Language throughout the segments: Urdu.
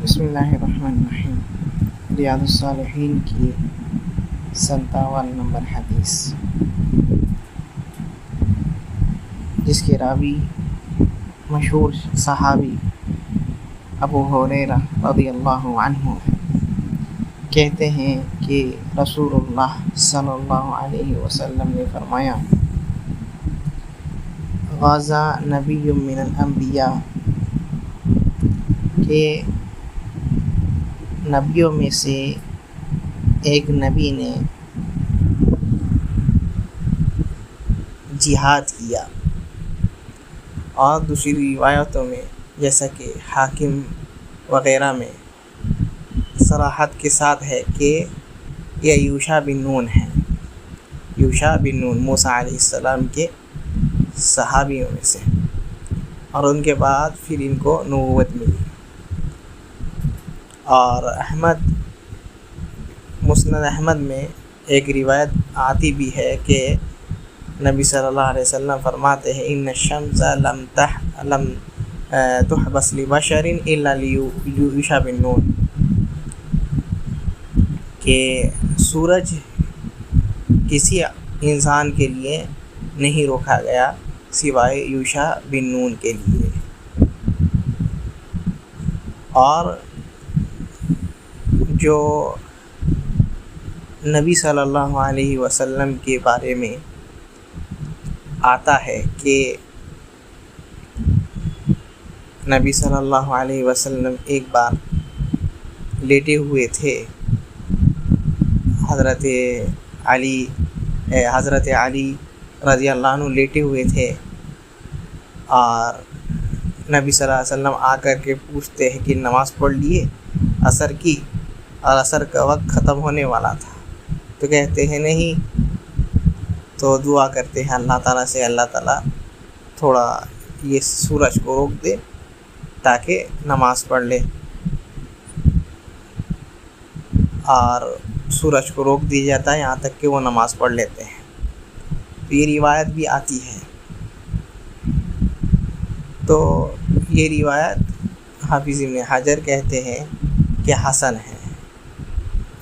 بسم اللہ الرحمن الرحیم۔ ریاض الصالحین کی 57 نمبر حدیث، جس کے راوی مشہور صحابی ابو ہریرہ رضی اللہ عنہ کہتے ہیں کہ رسول اللہ صلی اللہ علیہ وسلم نے فرمایا: غازا نبی من الانبیاء، کہ نبیوں میں سے ایک نبی نے جہاد کیا، اور دوسری روایتوں میں جیسا کہ حاکم وغیرہ میں صراحت کے ساتھ ہے کہ یہ یوشع بن نون ہے، یوشع بن نون موسیٰ علیہ السلام کے صحابیوں میں سے، اور ان کے بعد پھر ان کو نبوت ملی۔ اور مسند احمد میں ایک روایت آتی بھی ہے کہ نبی صلی اللہ علیہ وسلم فرماتے ہیں: ان الشمس لم تحبس لبشر الا لیوشع بن نون، کہ سورج کسی انسان کے لیے نہیں روکا گیا سوائے یوشع بن نون کے لیے۔ اور جو نبی صلی اللہ علیہ وسلم کے بارے میں آتا ہے کہ نبی صلی اللہ علیہ وسلم ایک بار لیٹے ہوئے تھے، حضرت علی رضی اللہ عنہ لیٹے ہوئے تھے، اور نبی صلی اللہ علیہ وسلم آ کر کے پوچھتے ہیں کہ نماز پڑھ لیے عصر کی، اور عصر کا وقت ختم ہونے والا تھا، تو کہتے ہیں نہیں، تو دعا کرتے ہیں اللہ تعالیٰ سے، اللہ تعالیٰ تھوڑا یہ سورج کو روک دے تاکہ نماز پڑھ لے، اور سورج کو روک دیا جاتا ہے یہاں تک کہ وہ نماز پڑھ لیتے ہیں۔ تو یہ روایت بھی آتی ہے، تو یہ روایت حافظ ابن حجر کہتے ہیں کہ حسن ہے،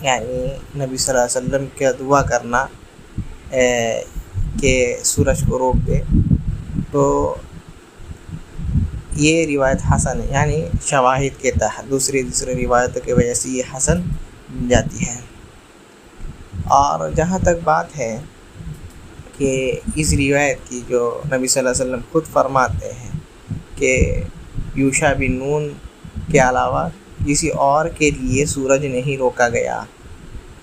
یعنی نبی صلی اللہ علیہ وسلم کا دعا کرنا کہ سورج کو روک دے، تو یہ روایت حسن ہے، یعنی شواہد کے تحت دوسری روایتوں کی وجہ سے یہ حسن بن جاتی ہے۔ اور جہاں تک بات ہے کہ اس روایت کی، جو نبی صلی اللہ علیہ وسلم خود فرماتے ہیں کہ یوشع بن نون کے علاوہ کسی اور کے لیے سورج نہیں روکا گیا،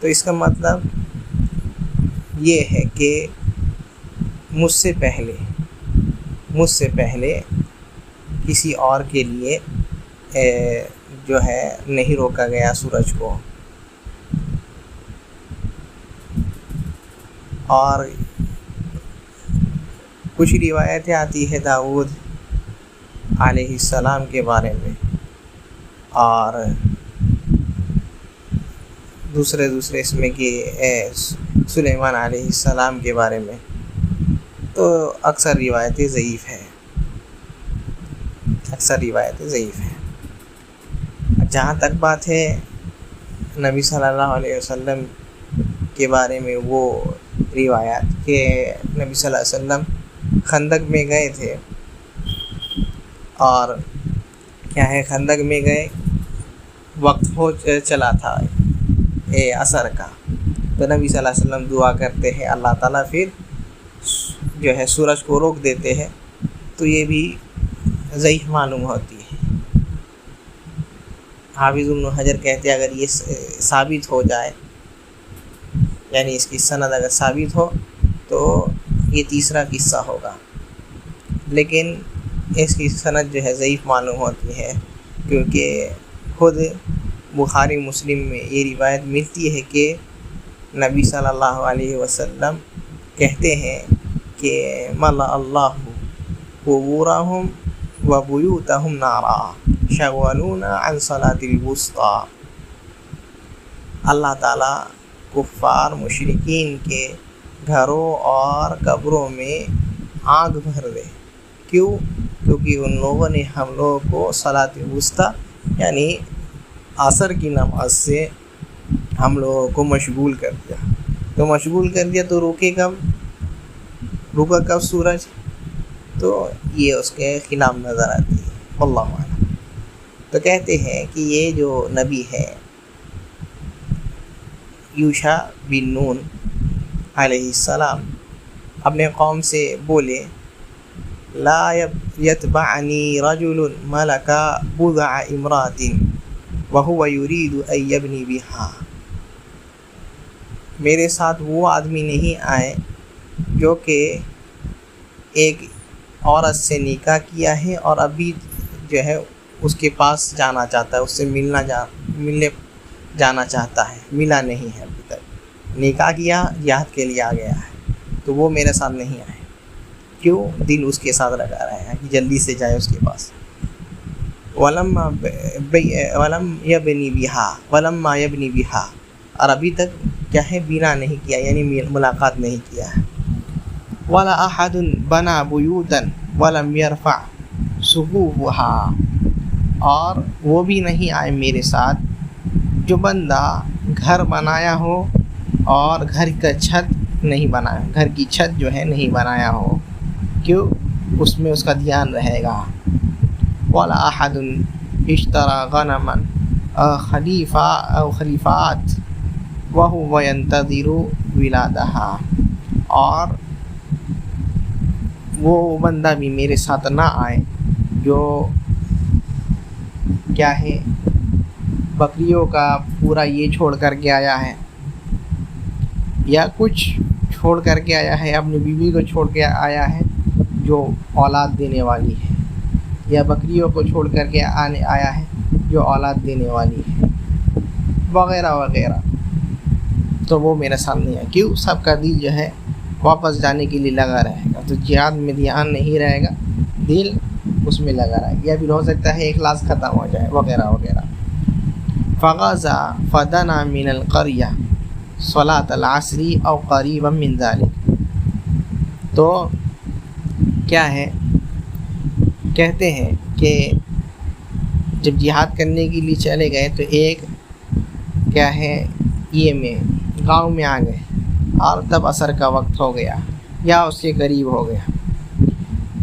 تو اس کا مطلب یہ ہے کہ مجھ سے پہلے کسی اور کے لیے جو ہے نہیں روکا گیا سورج کو۔ اور کچھ روایتیں آتی ہے داؤد علیہ السلام کے بارے میں، اور دوسرے اس میں کہ سلیمان علیہ السلام کے بارے میں، تو اکثر روایتیں ضعیف ہیں۔ جہاں تک بات ہے نبی صلی اللہ علیہ وسلم کے بارے میں وہ روایات کہ نبی صلی اللہ علیہ وسلم خندق میں گئے تھے، اور کیا ہے، خندق میں گئے، وقت ہو چلا تھا عصر کا، تو نبی صلی اللہ علیہ وسلم دعا کرتے ہیں، اللہ تعالیٰ پھر جو ہے سورج کو روک دیتے ہیں، تو یہ بھی ضعیف معلوم ہوتی ہے۔ حافظ ابن حجر کہتے ہیں اگر یہ ثابت ہو جائے، یعنی اس کی سند اگر ثابت ہو تو یہ تیسرا قصہ ہوگا، لیکن اس کی سند جو ہے ضعیف معلوم ہوتی ہے، کیونکہ خود بخاری مسلم میں یہ روایت ملتی ہے کہ نبی صلی اللہ علیہ وسلم کہتے ہیں کہ ملأ اللہ قبورہم وبیوتہم نارا شغلونا عن صلاة الوسطی، اللہ تعالیٰ کفار مشرکین کے گھروں اور قبروں میں آگ بھر دے، کیونکہ ان لوگوں نے ہم لوگوں کو صلاۃ الوسطی یعنی عصر کی نماز سے ہم لوگوں کو مشغول کر دیا، تو مشغول کر دیا تو رکا کب سورج؟ تو یہ اس کے خلاف نظر آتی ہے، اللہ اعلم۔ تو کہتے ہیں کہ یہ جو نبی ہے یوشع بن نون علیہ السلام اپنے قوم سے بولے لا یتبعنی رجل ملک بضع امرات وهو يريد ان يبني بها، میرے ساتھ وہ آدمی نہیں آئے جو کہ ایک عورت سے نکاح کیا ہے اور ابھی جو ہے اس کے پاس جانا چاہتا ہے، اس سے ملنے جانا چاہتا ہے، ملا نہیں ہے ابھی تک، نکاح کیا جہاد کے لیے آ گیا ہے، تو وہ میرے ساتھ نہیں آئے۔ کیوں؟ دل اس کے ساتھ لگا رہا ہے کہ جلدی سے جائے اس کے پاس۔ ولما یبنی بہا، اور ابھی تک کیا ہے بنا نہیں کیا، یعنی ملاقات نہیں کیا ہے۔ ولا احد بنا بیوتا ولم يرفع سقوفها، اور وہ بھی نہیں آئے میرے ساتھ جو بندہ گھر بنایا ہو اور گھر کا چھت نہیں بنایا، گھر کی چھت جو ہے نہیں بنایا ہو، کیوں؟ اس میں اس کا دھیان رہے گا۔ ولا احد اشترى غنما او خلیفات وهو ينتظر ولادها، اور وہ بندہ بھی میرے ساتھ نہ آئے جو کیا ہے بکریوں کا پورا یہ چھوڑ کر کے آیا ہے، یا کچھ چھوڑ کر کے آیا ہے، اپنی بیوی کو چھوڑ کے آیا ہے جو اولاد دینے والی ہے، یا بکریوں کو چھوڑ کر کے آیا ہے جو اولاد دینے والی ہے، وغیرہ وغیرہ، تو وہ میرے سامنے ہے۔ کیوں؟ سب کا دل جو ہے واپس جانے کے لیے لگا رہے گا، تو جہاد میں دھیان نہیں رہے گا، دل اس میں لگا رہے گا، یا پھر ہو سکتا ہے اخلاص ختم ہو جائے، وغیرہ وغیرہ۔ فغزا فدنا من القریہ صلاۃ العصر او قریبا من ذلک، تو کیا ہے کہتے ہیں کہ جب جہاد کرنے کے لیے چلے گئے تو ایک کیا ہے یہ میں گاؤں میں آ گئے، اور تب عصر کا وقت ہو گیا یا اس کے قریب ہو گیا،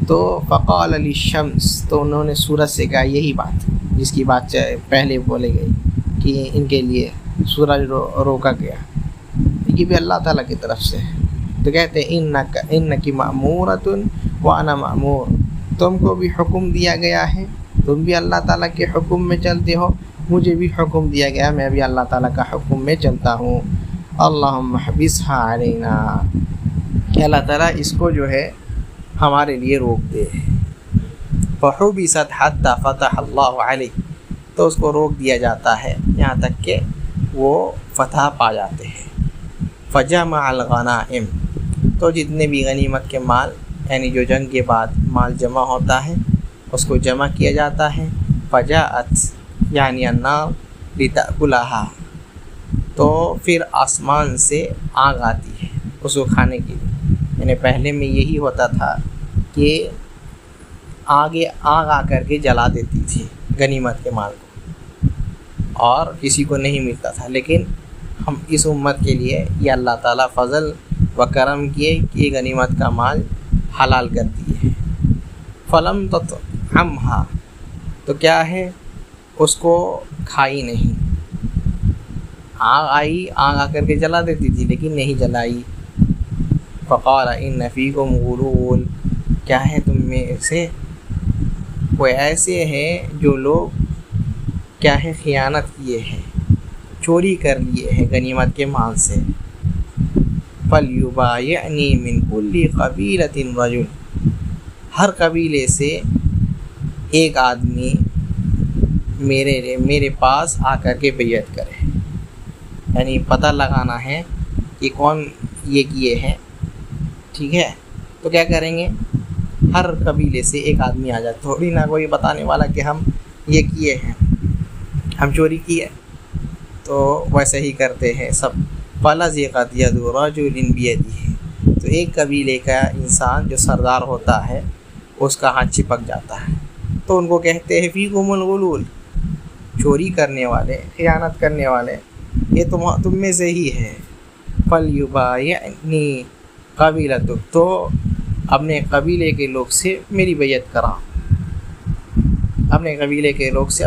تو فقال للشمس، تو انہوں نے سورج سے کہا یہی بات جس کی بات پہلے بولے گئی کہ ان کے لیے سورج روکا گیا، یہ بھی اللہ تعالیٰ کی طرف سے ہے۔ تو کہتے ہیں انکی مأمورۃ وانا مأمور، تم کو بھی حکم دیا گیا ہے، تم بھی اللہ تعالیٰ کے حکم میں چلتے ہو، مجھے بھی حکم دیا گیا، میں بھی اللہ تعالیٰ کا حکم میں چلتا ہوں۔ اللہم حبسها علینا، کہ اللہ تعالیٰ اس کو جو ہے ہمارے لیے روک دے۔ فحبست حتی فتح اللہ علیہ، تو اس کو روک دیا جاتا ہے یہاں تک کہ وہ فتح پا جاتے ہیں۔ فجمع الغنائم، تو جتنے بھی غنیمت کے مال، یعنی جو جنگ کے بعد مال جمع ہوتا ہے اس کو جمع کیا جاتا ہے۔ فجاءت یعنی النار لتأکلها، تو پھر آسمان سے آگ آتی ہے اس کو کھانے کے لیے، یعنی پہلے میں یہی ہوتا تھا کہ آگ آ کر کے جلا دیتی تھی غنیمت کے مال کو، اور کسی کو نہیں ملتا تھا، لیکن ہم اس امت کے لیے یہ اللہ تعالیٰ فضل و کرم کیے کہ غنیمت کا مال حلال کر دیے۔ فلم تطعمها، تو کیا ہے اس کو کھائی نہیں، آگ آئی، آگ آ کر کے جلا دیتی تھی لیکن نہیں جلائی۔ فقال ان فیکم غلول، کیا ہے تم میں سے کوئی ایسے ہیں جو لوگ کیا ہے خیانت کیے ہیں، چوری کر لیے ہیں غنیمت کے مال سے۔ فلیبایعنی من کل قبیلۃ رجل، ہر قبیلے سے ایک آدمی میرے پاس آ کر کے بیعت کرے، یعنی پتہ لگانا ہے کہ کون یہ کیے ہیں، ٹھیک ہے؟ تو کیا کریں گے، ہر قبیلے سے ایک آدمی آ جائے، تھوڑی نہ کوئی بتانے والا کہ ہم یہ کیے ہیں، ہم چوری کیے، تو ویسے ہی کرتے ہیں سب۔ فلزقت ید رجل بیدہ، تو ایک قبیلے کا انسان جو سردار ہوتا ہے اس کا ہاتھ چپک جاتا ہے، تو ان کو کہتے ہیں فیکم الغلول، چوری کرنے والے، خیانت کرنے والے، یہ تم میں سے ہی ہے۔ فَلْيُبَايِعْنِي قَبِيلَتُكَ، تو اپنے قبیلے کے لوگ سے میری بیعت کرا، اپنے قبیلے کے لوگ سے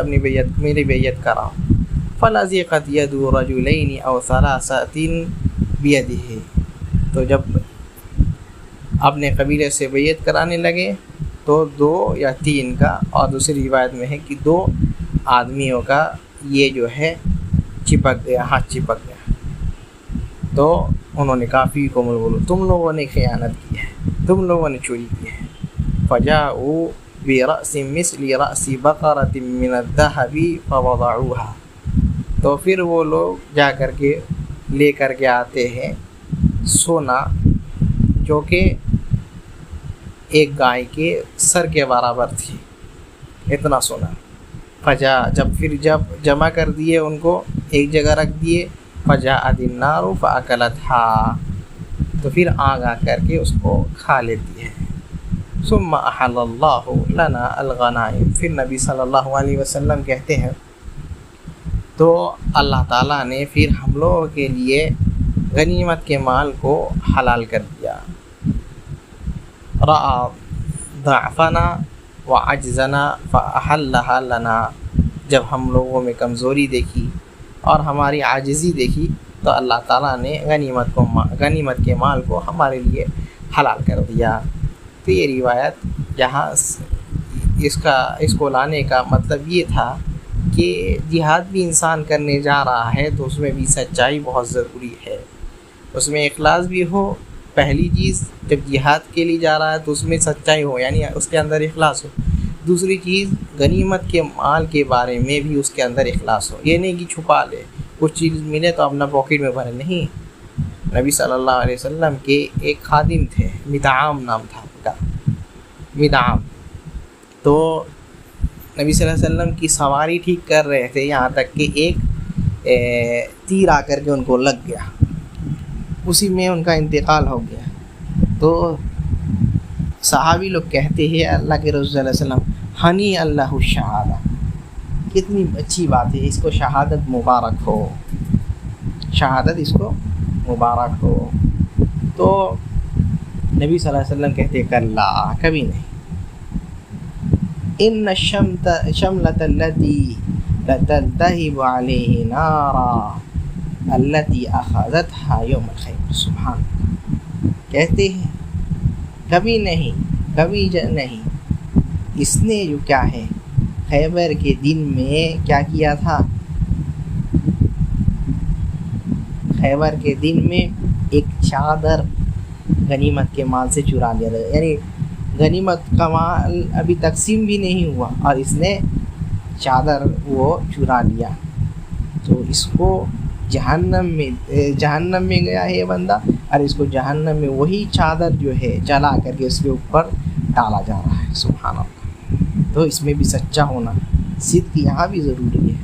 میری بیعت کرا۔ فَلَزِقَتْ يَدُ رَجُلَيْنِ أَوْ ثَلَاثَةٍ بِيَدِهِ، تو جب اپنے قبیلے سے بیعت کرانے لگے تو 2 یا 3 کا، اور دوسری روایت میں ہے کہ 2 آدمیوں کا یہ جو ہے چپک گیا، ہاتھ چپک گیا۔ تو انہوں نے کہا فی قوم بولو، تم لوگوں نے خیانت کی ہے، تم لوگوں نے چوری کی ہے۔ فجاءوا برأس مثل رأس بقرة من الذهب فوضعوها، تو پھر وہ لوگ جا کر کے لے کر کے آتے ہیں سونا جو کہ ایک گائے کے سر کے برابر تھی، اتنا سونا۔ جب جمع کر دیے ان کو ایک جگہ رکھ دیے، فجاءت النار فأكلتها، تو پھر آگ آ کر کے اس کو کھا لیتی ہے۔ ثم احل اللہ لنا الغنائم، پھر نبی صلی اللہ علیہ وسلم کہتے ہیں تو اللہ تعالیٰ نے پھر ہم لوگوں کے لیے غنیمت کے مال کو حلال کر دیا۔ رأى ضعفنا وعجزنا فأحلها لنا، جب ہم لوگوں میں کمزوری دیکھی اور ہماری عاجزی دیکھی تو اللہ تعالیٰ نے غنیمت کے مال کو ہمارے لیے حلال کر دیا۔ تو یہ روایت یہاں اس کو لانے کا مطلب یہ تھا کہ جہاد بھی انسان کرنے جا رہا ہے تو اس میں بھی سچائی بہت ضروری ہے، اس میں اخلاص بھی ہو۔ پہلی چیز، جب جہاد کے لیے جا رہا ہے تو اس میں سچائی ہو، یعنی اس کے اندر اخلاص ہو۔ دوسری چیز، غنیمت کے مال کے بارے میں بھی اس کے اندر اخلاص ہو، یہ نہیں کہ چھپا لے، کچھ چیز ملے تو اپنا پاکٹ میں بھرے، نہیں۔ نبی صلی اللہ علیہ وسلم کے ایک خادم تھے، مدعام نام تھا ان کا، مدعام، تو نبی صلی اللہ علیہ وسلم کی سواری ٹھیک کر رہے تھے، یہاں تک کہ ایک تیر آ کر کے ان کو لگ گیا، اسی میں ان کا انتقال ہو گیا۔ تو صحابی لوگ کہتے ہیں اللہ کے رسول صلی اللہ علیہ وسلم، ہنی اللہ الشہادہ، کتنی اچھی بات ہے، اس کو شہادت مبارک ہو، شہادت اس کو مبارک ہو۔ تو نبی صلی اللہ علیہ وسلم کہتے ہیں کلا، کبھی نہیں، ان الشملۃ التي لتلتهب عليه نارا التي اخذتها يوم الخیبر، سبحان اللہ، کہتے ہیں کبھی نہیں، کبھی نہیں، اس نے جو کیا ہے خیبر کے دن میں کیا کیا تھا، خیبر کے دن میں ایک چادر غنیمت کے مال سے چرا لیا تھا، یعنی غنیمت کا مال ابھی تقسیم بھی نہیں ہوا اور اس نے چادر وہ چرا لیا، تو اس کو جہنم میں گیا ہے یہ بندہ، اور اس کو جہنم میں وہی چادر جو ہے جلا کر کے اس کے اوپر ڈالا جا رہا ہے، سبحان اللہ۔ تو اس میں بھی سچا ہونا، صدق یہاں بھی ضروری ہے،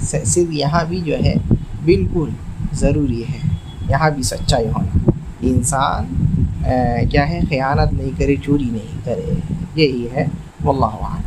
صدق یہاں بھی جو ہے بالکل ضروری ہے، یہاں بھی سچائی ہونا، انسان کیا ہے خیانت نہیں کرے، چوری نہیں کرے، یہی ہے، واللہ اعلم۔